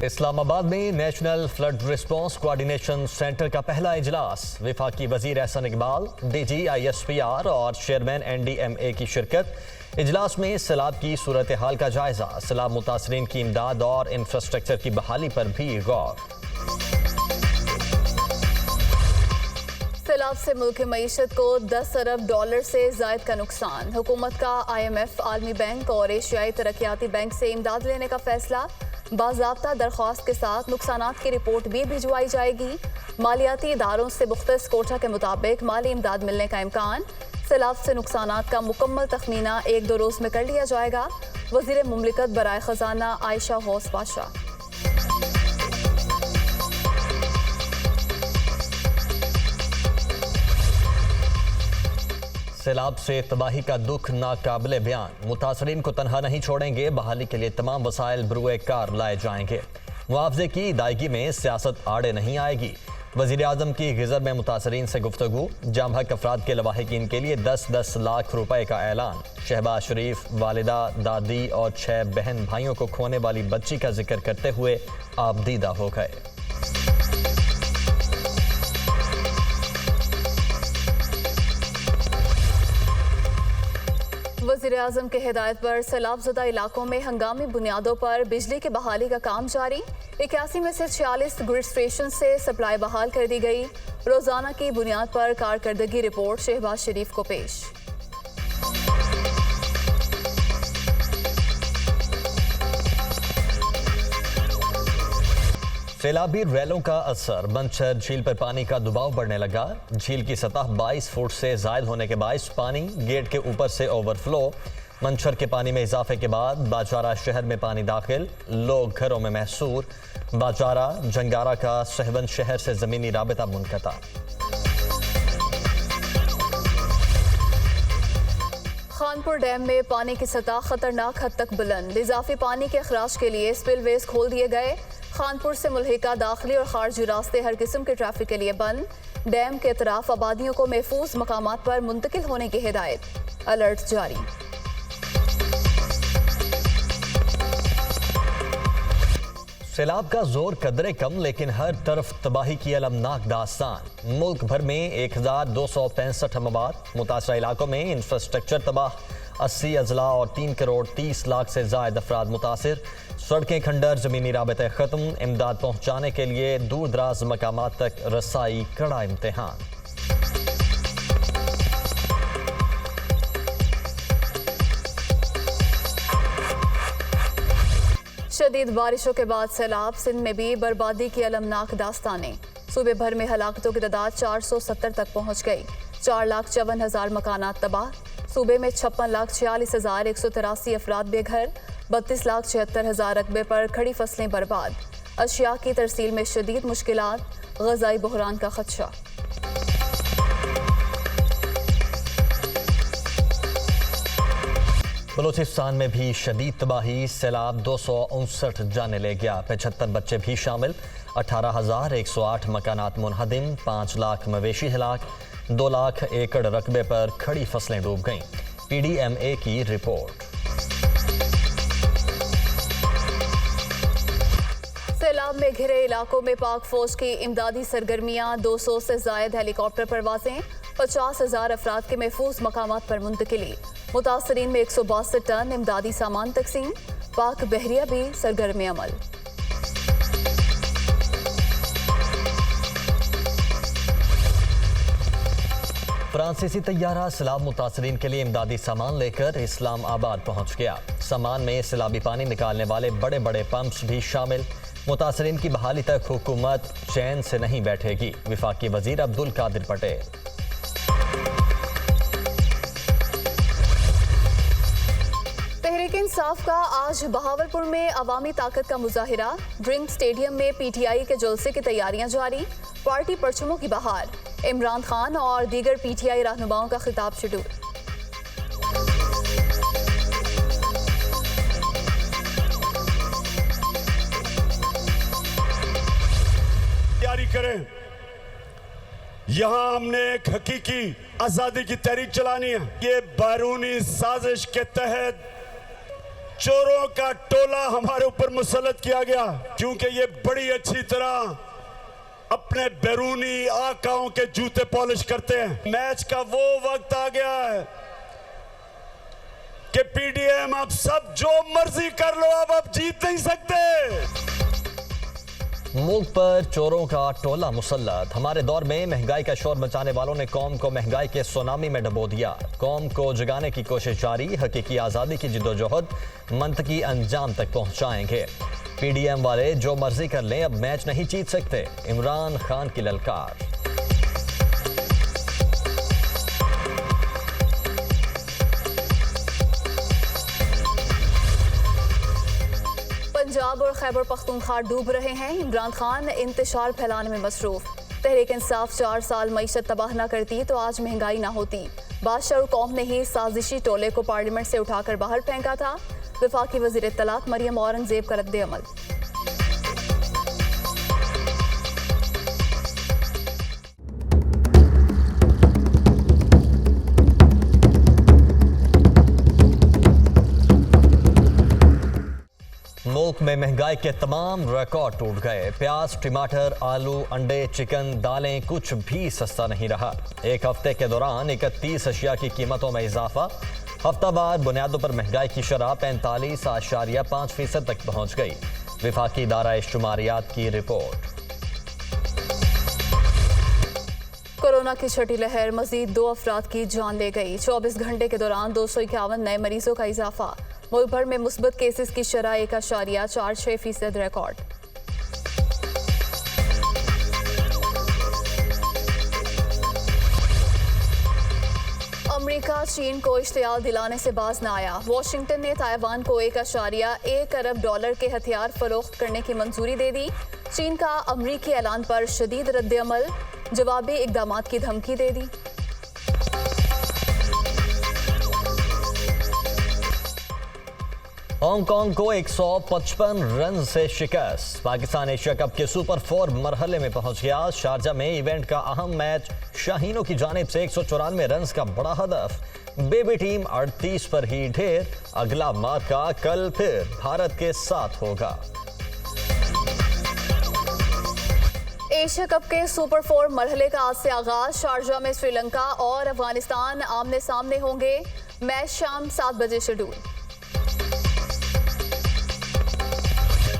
इस्लामाबाद में national flood response coordination centre का पहला इजलास। वफाकी वजीर एहसन इकबाल, डीजी ISPR और चेयरमैन NDMA की शिरकत। इजलास में सैलाब की सूरत हाल का जायजा, सैलाब मुतासरीन की इमदाद और इंफ्रास्ट्रक्चर की बहाली पर भी गौर। सैलाब से मुल्क की मईशत को $10 अरब से जायद का नुकसान। हुकूमत का IMF, आलमी बैंक और एशियाई तरक्याती बैंक से इमदाद लेने का फैसला। बाज़ाब्ता दरख्वास्त के साथ नुकसानात की रिपोर्ट भी भिजवाई जाएगी। मालियाती इदारों से मुख्तस कोटा के मुताबिक माली इमदाद मिलने का इम्कान। सैलाब से नुकसानात का मुकम्मल तखमीना 1-2 रोज़ में कर लिया जाएगा। वज़ीर मुमलिकत बराए ख़जाना आयशा गौस पाशा। सैलाब से तबाही का दुख नाकाबिले बयान। मुतासरीन को तनहा नहीं छोड़ेंगे, बहाली के लिए तमाम वसाइल बरूए कार लाए जाएंगे। मुआवजे की अदायगी में सियासत आड़े नहीं आएगी। वज़ीर आज़म की ग़िज़र में मुतासरीन से गुफ्तगू। जाम हक अफराद के लवाहिकीन के लिए 10-10 लाख रुपए का ऐलान। शहबाज शरीफ वालिदा, दादी और 6 बहन भाइयों को खोने वाली बच्ची का जिक्र करते हुए आबदीदा हो गए। वज़ीर आज़म के हिदायत पर सैलाबज़दा इलाकों में हंगामी बुनियादों पर बिजली की बहाली का काम जारी। 81 में से 46 ग्रिड स्टेशन से सप्लाई बहाल कर दी गई। रोजाना की बुनियाद पर कारकर्दगी रिपोर्ट शहबाज शरीफ को पेश। सैलाबी रैलों का असर। मंछर झील पर पानी का दबाव बढ़ने लगा। झील की सतह 22 फुट से जायद होने के बायस पानी गेट के ऊपर से ओवरफ्लो। मंछर के पानी में इजाफे के बाद बाजारा शहर में पानी दाखिल, लोग घरों में महसूर। बाजारा जंगारा का सहवन शहर से जमीनी राबिता मुनक़ता। खानपुर डैम में पानी की सतह खतरनाक हद तक बुलंद। इजाफी पानी के अखराज के लिए स्पिलवेज खोल दिए गए। खानपुर से मुल्हिका दाखिली और खारजी रास्ते हर किस्म के ट्रैफिक के लिए बंद। डैम के अतराफ आबादियों को महफूज मकामात पर मुंतकिल होने की हिदायत। अलर्ट जारी। सैलाब का जोर कदरे कम, लेकिन हर तरफ तबाही की अलमनाक दास्तान। मुल्क भर में 1265 अमवात। मुतासरा इलाकों में इंफ्रास्ट्रक्चर तबाह। 80 अजला और 3 करोड़ 30 लाख से जायद अफराद मुतासिर। सड़कें खंडर, जमीनी राबते खत्म। इमदाद पहुंचाने के लिए दूर दराज मकामात तक रसाई कड़ा इम्तिहान। शदीद बारिशों के बाद सैलाब। सिंध में भी बर्बादी की अलमनाक दास्तानें। सूबे भर में हलाकतों की तादाद 470 तक पहुंच गई। 4,54,000 मकानात तबाह। सूबे में 56,46,183 अफराद बेघर। 32,76,000 रकबे पर खड़ी फसलें बर्बाद। अशिया की तरसील में शदीद मुश्किलात। ग़ज़ाई बहरान का खदशा। बलूचिस्तान में भी शदीद तबाही। सैलाब 259 जाने ले गया। 75 बच्चे भी शामिल। 18,108 मकानात मुनहदिम। 5 लाख मवेशी हिलाक। 2 लाख एकड़ रकबे पर खड़ी फसलें डूब गईं। PDMA की रिपोर्ट। सैलाब में घिरे इलाकों में पाक फौज की इमदादी सरगर्मियां। 200 से जायद हेलीकॉप्टर परवाजें। 50,000 अफराद के महफूज मकामात पर मुंतकिली। मुतासरीन में 162 टन इमदादी सामान तकसीम। पाक बहरिया भी सरगर्म अमल। फ्रांसीसी तैयारा सैलाब मुतासरीन के लिए इमदादी सामान लेकर इस्लामाबाद पहुंच गया। सामान में सैलाबी पानी निकालने वाले बड़े बड़े पंप्स भी शामिल। मुतासरीन की बहाली तक हुकूमत चैन से नहीं बैठेगी। वफाकी वजीर अब्दुल कादिर पटेल। तहरीक इंसाफ का आज बहावलपुर में अवामी ताकत का मुजाहिरा। ड्रिंक स्टेडियम में PTI के जलसे की तैयारियां जारी। पार्टी परचमों की बहार। इमरान खान और दीगर PTI रहनुमाओं का खिताब शेड्यूल। तैयारी करें। यहाँ हमने एक हकीकी आजादी की तहरीक चलानी है। ये बैरूनी साजिश के तहत चोरों का टोला हमारे ऊपर मुसल्लत किया गया, क्योंकि ये बड़ी अच्छी तरह अपने बैरूनी आकाओं के जूते पॉलिश करते हैं। मैच का वो वक्त आ गया है कि पीडीएम आप सब जो मर्जी कर लो, अब आप जीत नहीं सकते। मुल्क पर चोरों का टोला मुसल्लत। हमारे दौर में महंगाई का शोर मचाने वालों ने कौम को महंगाई के सुनामी में डुबो दिया। कौम को जगाने की कोशिश जारी, हकीकी आज़ादी की जिद्दोजहद मंतकी अंजाम तक पहुंचाएंगे। पीडीएम वाले जो मर्जी कर लें, अब मैच नहीं जीत सकते। इमरान खान की ललकार। पंजाब और खैबर पख्तूनख्वा डूब रहे हैं। इमरान खान इंतशार फैलाने में मसरूफ। तहरीक इंसाफ 4 साल मईशत तबाह न करती तो आज महंगाई ना होती। बादशाह और कौम ने ही साजिशी टोले को पार्लियामेंट से उठाकर बाहर फेंका था। वफाकी वज़ीर इत्तलात मरियम औरंगजेब का रद्द अमल। मुल्क में महंगाई के तमाम रिकॉर्ड टूट गए। प्याज, टमाटर, आलू, अंडे, चिकन, दालें, कुछ भी सस्ता नहीं रहा। एक हफ्ते के दौरान 31 अशिया की कीमतों में इजाफा। हफ्तावार बुनियादों पर महंगाई की शरह 45.5% तक पहुंच गई। विफाकी दायरा शुमारियात की रिपोर्ट। कोरोना की छठी लहर मजीद 2 अफराद की जान ले गई। 24 घंटे के दौरान 251 नए मरीजों का इजाफा। मुल्क भर में मुस्बत केसेस की शरह 1.46% रिकॉर्ड। अमेरिका चीन को इश्तियाल दिलाने से बाज न आया। वाशिंगटन ने ताइवान को $1.1 अरब के हथियार फरोख्त करने की मंजूरी दे दी। चीन का अमरीकी ऐलान पर शदीद रद्द अमल, जवाबी इकदामात की धमकी दे दी। हांगकांग को 155 रन से शिकस्त। पाकिस्तान एशिया कप के सुपर 4 मरहले में पहुंच गया। शारजा में इवेंट का अहम मैच शाहीनों की जानिब से 194 रन का बड़ा हदफ। बेबी टीम 38 पर ही ढेर। अगला मार्का कल फिर भारत के साथ होगा। एशिया कप के सुपर 4 मरहले का आज से आगाज। शारजा में श्रीलंका और अफगानिस्तान आमने सामने होंगे। मैच शाम 7 बजे शेड्यूल।